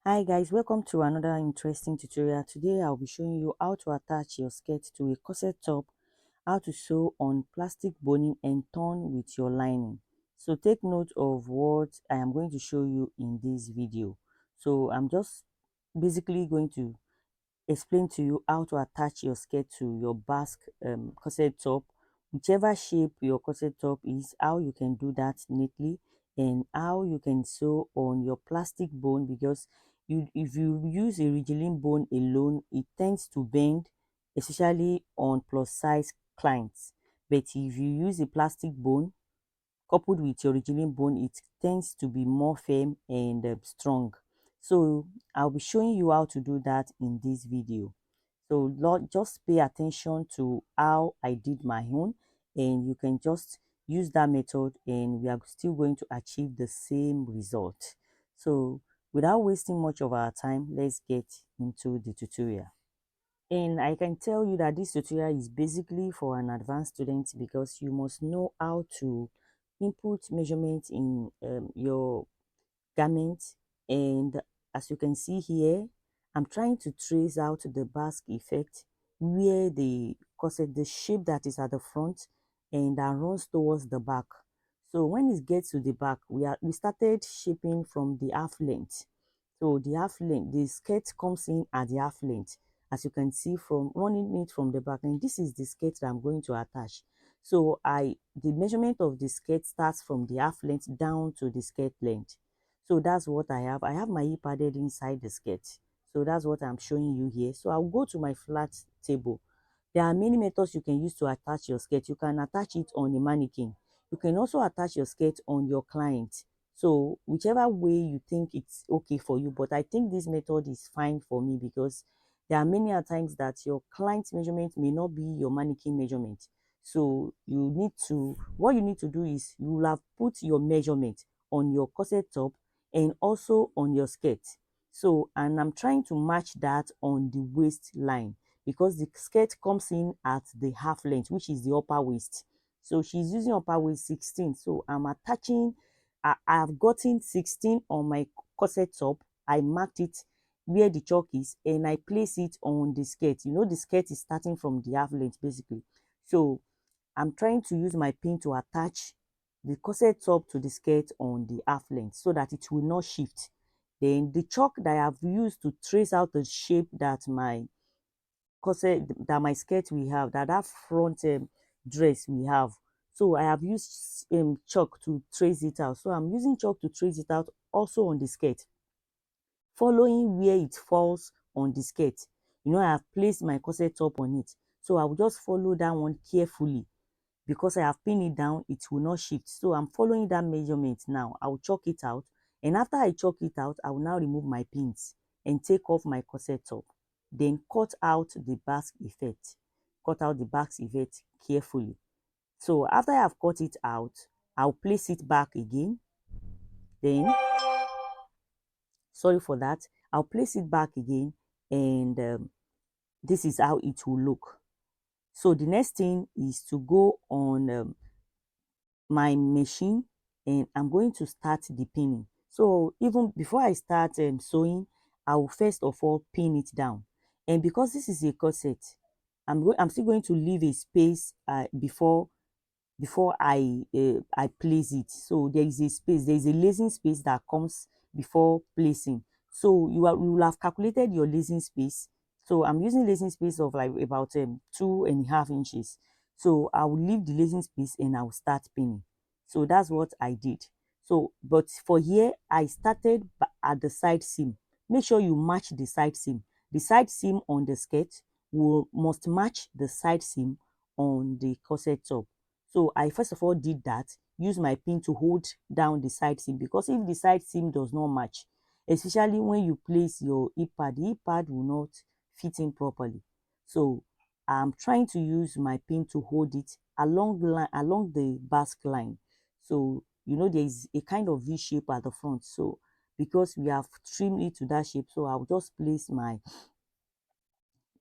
Hi guys, welcome to another interesting tutorial. Today I'll be showing you how to attach your skirt to a corset top, how to sew on plastic boning and turn with your lining. So take note of what I am going to show you in this video. So I'm just basically going to explain to you how to attach your skirt to your basque corset top, whichever shape your corset top is, how you can do that neatly, and how you can sew on your plastic bone, because if you use a rigidine bone alone, it tends to bend, especially on plus size clients. But if you use a plastic bone coupled with your rigidine bone, it tends to be more firm and strong. So I'll be showing you how to do that in this video. So Lord, just pay attention to how I did my own, and you can just use that method and we are still going to achieve the same result. So without wasting much of our time, let's get into the tutorial. And I can tell you that this tutorial is basically for an advanced student, because you must know how to input measurements in your garment. And as you can see here, I'm trying to trace out the basque effect, where the corset, the shape that is at the front and that runs towards the back. So when it gets to the back, we started shaping from the half length. So the half length, the skirt comes in at the half length, as you can see from running it from the back. And this is the skirt that I'm going to attach. So the measurement of the skirt starts from the half length down to the skirt length. So that's what I have. I have my hip padded inside the skirt. So that's what I'm showing you here. So I'll go to my flat table. There are many methods you can use to attach your skirt. You can attach it on a mannequin. You can also attach your skirt on your client. So whichever way you think it's okay for you, but I think this method is fine for me, because there are many times that your client's measurement may not be your mannequin measurement. So what you need to do is you will have put your measurement on your corset top and also on your skirt. So, and I'm trying to match that on the waistline, because the skirt comes in at the half length, which is the upper waist. So she's using upper waist 16. So I'm attaching, I've gotten 16 on my corset top. I marked it where the chalk is and I place it on the skirt. You know, the skirt is starting from the half length basically. So I'm trying to use my pin to attach the corset top to the skirt on the half length so that it will not shift. Then the chalk that I have used to trace out the shape that my corset, that my skirt we have, that front dress we have. So I have used chalk to trace it out. So I'm using chalk to trace it out also on the skirt, following where it falls on the skirt. You know, I have placed my corset top on it. So I will just follow that one carefully. Because I have pinned it down, it will not shift. So I'm following that measurement now. I will chalk it out. And after I chalk it out, I will now remove my pins and take off my corset top. Then cut out the basque effect. Cut out the basque effect carefully. So after I have cut it out, I'll place it back again. Then, sorry for that, I'll place it back again, and this is how it will look. So the next thing is to go on my machine, and I'm going to start the pinning. So even before I start sewing, I will first of all pin it down. And because this is a corset, I'm still going to leave a space before I place it. So there is a space, there is a lacing space that comes before placing. So you will have calculated your lacing space. So I'm using lacing space of like about 2.5 inches. So I will leave the lacing space and I will start pinning. So that's what I did. So but for here I started at the side seam. Make sure you match the side seam. The side seam on the skirt must match the side seam on the corset top. So I first of all did that, use my pin to hold down the side seam, because if the side seam does not match, especially when you place your hip pad, the hip pad will not fit in properly. So I'm trying to use my pin to hold it along the line, along the basque line. So you know there is a kind of V shape at the front. So because we have trimmed it to that shape, so I'll just place my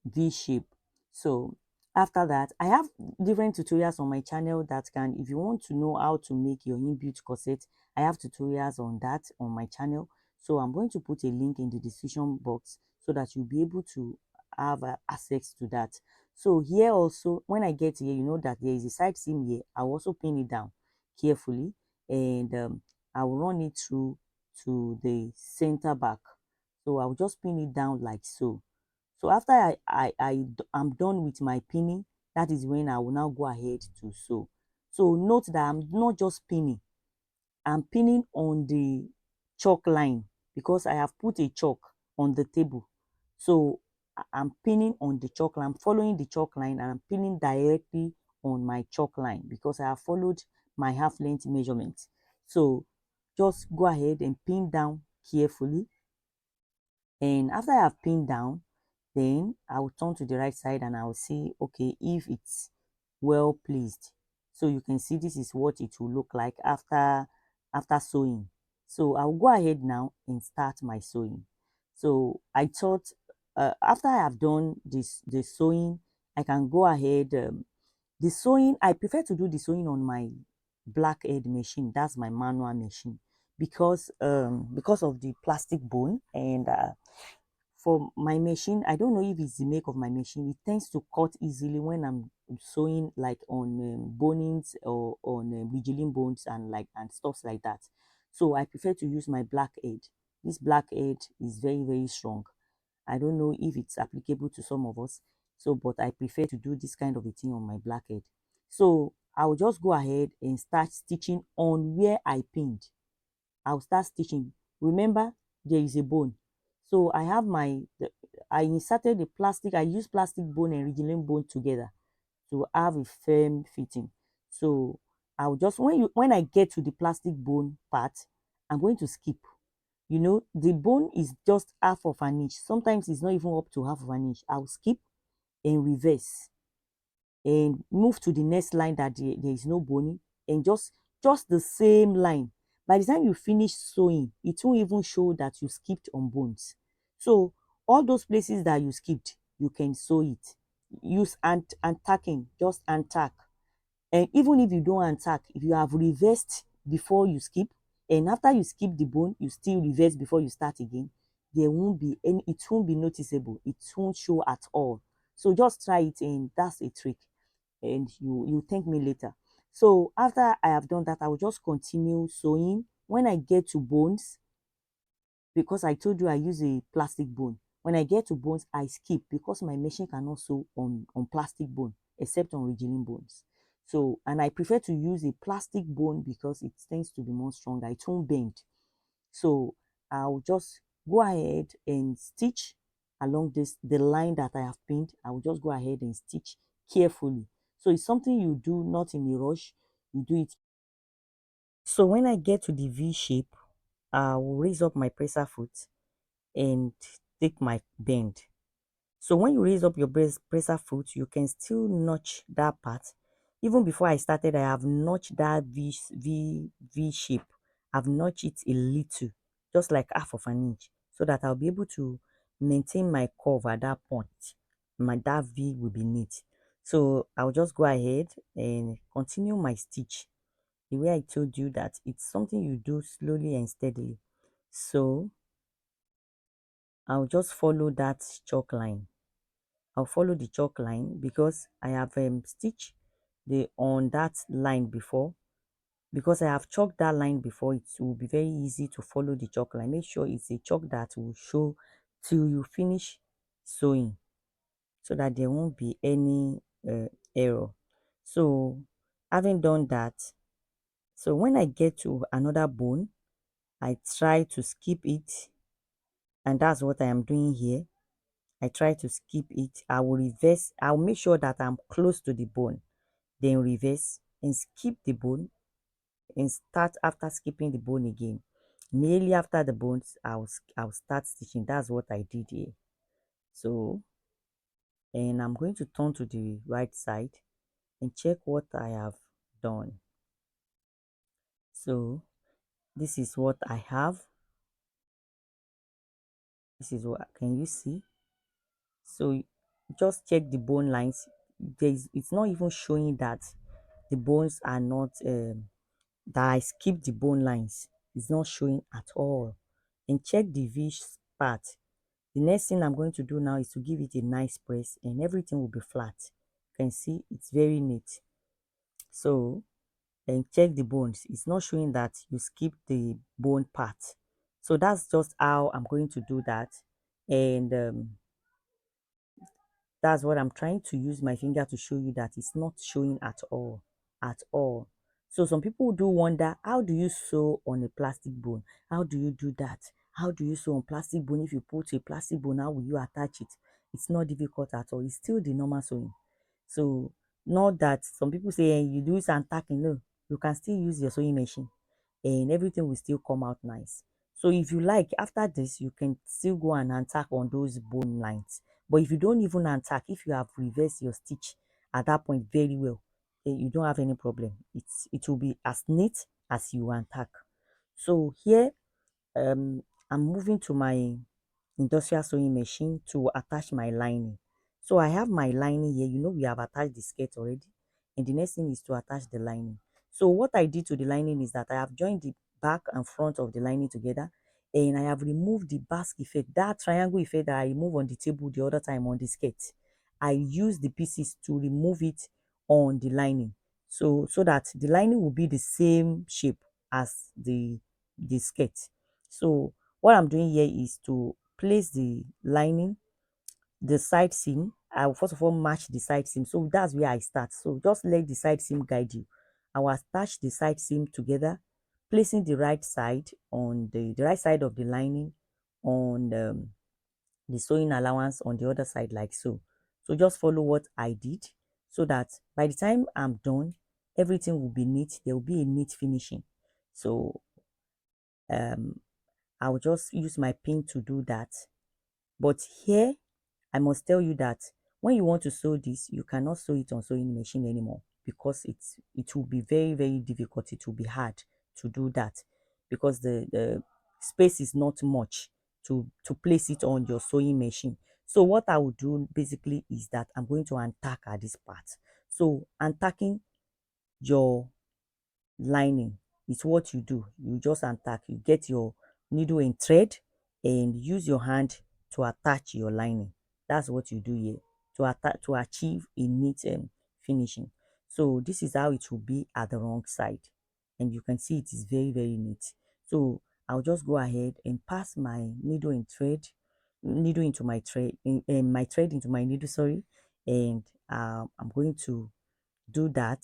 V shape. So after that, I have different tutorials on my channel that can, if you want to know how to make your inbuilt corset, I have tutorials on that on my channel. So I'm going to put a link in the description box so that you'll be able to have access to that. So here also, when I get here, you know that there is a side seam here. I'll also pin it down carefully, and I'll run it through to the center back. So I'll just pin it down like so. So after I'm done with my pinning, that is when I will now go ahead to sew. So note that I'm not just pinning, I'm pinning on the chalk line because I have put a chalk on the table. So I'm pinning on the chalk line, I'm following the chalk line, and I'm pinning directly on my chalk line because I have followed my half length measurement. So just go ahead and pin down carefully, and after I have pinned down, then I will turn to the right side and I will see, okay, if it's well placed. So you can see this is what it will look like after sewing. So I'll go ahead now and start my sewing. So I thought after I have done the sewing, I can go ahead. The sewing, I prefer to do the sewing on my blackhead machine. That's my manual machine because of the plastic bone, and for my machine, I don't know if it's the make of my machine, it tends to cut easily when I'm sewing like on bonings or on rigidin bones and stuff like that. So I prefer to use my blackhead. This blackhead is very strong. I don't know if it's applicable to some of us, so but I prefer to do this kind of a thing on my blackhead. So I'll just go ahead and start stitching on where I pinned. I'll start stitching. Remember, there is a bone. So I have I inserted the plastic, I use plastic bone and rigidin bone together to have a firm fitting. So I'll just, when I get to the plastic bone part, I'm going to skip. You know, the bone is just half of an inch. Sometimes it's not even up to half of an inch. I'll skip and reverse and move to the next line that there is no boning, and just the same line. By the time you finish sewing, it won't even show that you skipped on bones. So all those places that you skipped, you can sew it. Use tacking, just untack. And even if you don't untack, if you have reversed before you skip, and after you skip the bone, you still reverse before you start again, there won't be any, it won't be noticeable. It won't show at all. So just try it, and that's a trick, and you thank me later. So after I have done that, I will just continue sewing. When I get to bones, because I told you I use a plastic bone, when I get to bones, I skip because my machine cannot sew on plastic bone except on rigidin bones. So, and I prefer to use a plastic bone because it tends to be more stronger, it won't bend. So I'll just go ahead and stitch along the line that I have pinned. I will just go ahead and stitch carefully. So it's something you do not in a rush, you do it. So when I get to the V shape, I will raise up my presser foot and take my bend. So when you raise up your presser foot, you can still notch that part. Even before I started, I have notched that V shape. I've notched it a little, just like half of an inch, so that I'll be able to maintain my curve at that point. That V will be neat. So I'll just go ahead and continue my stitch the way I told you that it's something you do slowly and steadily. So I'll just follow that chalk line. I'll follow the chalk line because I have stitched the on that line before. Because I have chalked that line before, it will be very easy to follow the chalk line. Make sure it's a chalk that will show till you finish sewing, so that there won't be any error. So having done that, so when I get to another bone, I try to skip it, and that's what I am doing here. I try to skip it. I will reverse. I'll make sure that I'm close to the bone, then reverse and skip the bone and start after skipping the bone again. Immediately after the bones, I'll start stitching. That's what I did here. So, and I'm going to turn to the right side and check what I have done. So this is what I have. This is what, can you see? So just check the bone lines. It's not even showing that the bones are not that I skipped the bone lines. It's not showing at all. and check the V part. The next thing I'm going to do now is to give it a nice press and everything will be flat. You can see it's very neat. So, and check the bones. It's not showing that you skipped the bone part. So that's just how I'm going to do that. And that's what I'm trying to use my finger to show you that it's not showing at all. At all. So some people do wonder, how do you sew on a plastic bone? How do you do that? How do you sew on plastic bone? If you put a plastic bone, how will you attach it? It's not difficult at all. It's still the normal sewing. So not that some people say you do it and tacking. No, you can still use your sewing machine and everything will still come out nice. So if you like, after this, you can still go and untack on those bone lines. But if you don't even untack, if you have reversed your stitch at that point very well, then you don't have any problem. It will be as neat as you untack. So here, I'm moving to my industrial sewing machine to attach my lining. So I have my lining here. You know, we have attached the skirt already. And the next thing is to attach the lining. So what I did to the lining is that I have joined the back and front of the lining together. And I have removed the basket effect, that triangle effect that I removed on the table the other time on the skirt. I use the pieces to remove it on the lining. So that the lining will be the same shape as the skirt. So what I'm doing here is to place the lining, the side seam. I will first of all match the side seam. So that's where I start. So just let the side seam guide you. I will attach the side seam together, placing the right side on the right side of the lining on the sewing allowance on the other side like so. So just follow what I did so that by the time I'm done, everything will be neat. There will be a neat finishing. So um I'll just use my pin to do that. But here, I must tell you that when you want to sew this, you cannot sew it on sewing machine anymore because it will be very, very difficult. It will be hard to do that because the space is not much to place it on your sewing machine. So what I will do basically is that I'm going to untack at this part. So untacking your lining is what you do. You just untack, you get your needle and thread and use your hand to attach your lining. That's what you do here to attach to achieve a neat finishing. So this is how it will be at the wrong side, and you can see it is very, very neat. So I'll just go ahead and pass my needle and thread, needle into my thread, my thread into my needle, sorry, and I'm going to do that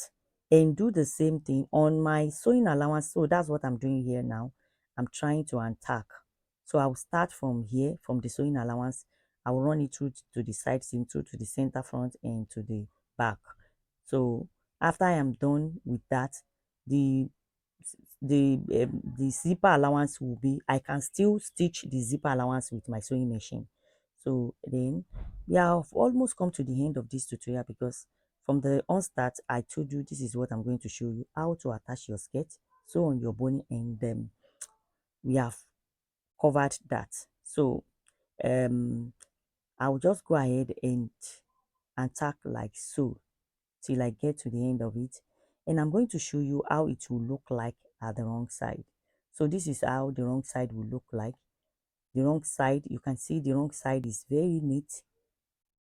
and do the same thing on my sewing allowance. So that's what I'm doing here now. I'm trying to untack. So I'll start from here, from the sewing allowance. I will run it through to the side seam, through to the center front and to the back. So after I am done with that, the the zipper allowance will be, I can still stitch the zipper allowance with my sewing machine. So then we have almost come to the end of this tutorial because from the onstart I told you this is what I'm going to show you, how to attach your skirt, sew on your body, and we have covered that. So I'll just go ahead and tack like so till I get to the end of it, and I'm going to show you how it will look like at the wrong side. So this is how the wrong side will look like. The wrong side, you can see the wrong side is very neat,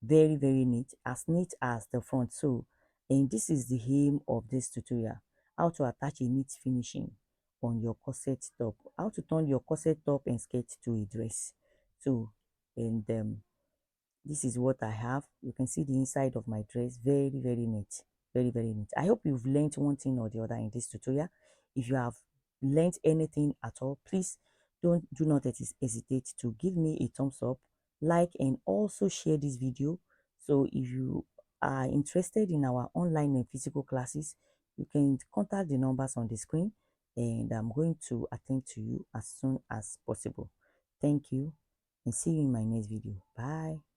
very, very neat, as neat as the front. So, and this is the aim of this tutorial, how to attach a neat finishing on your corset top, how to turn your corset top and skirt to a dress. So, and this is what I have. You can see the inside of my dress, very, very neat, very, very neat. I hope you've learned one thing or the other in this tutorial. If you have learned anything at all, please do not hesitate to give me a thumbs up, like, and also share this video. So if you are interested in our online and physical classes, you can contact the numbers on the screen and I'm going to attend to you as soon as possible. Thank you and see you in my next video. Bye.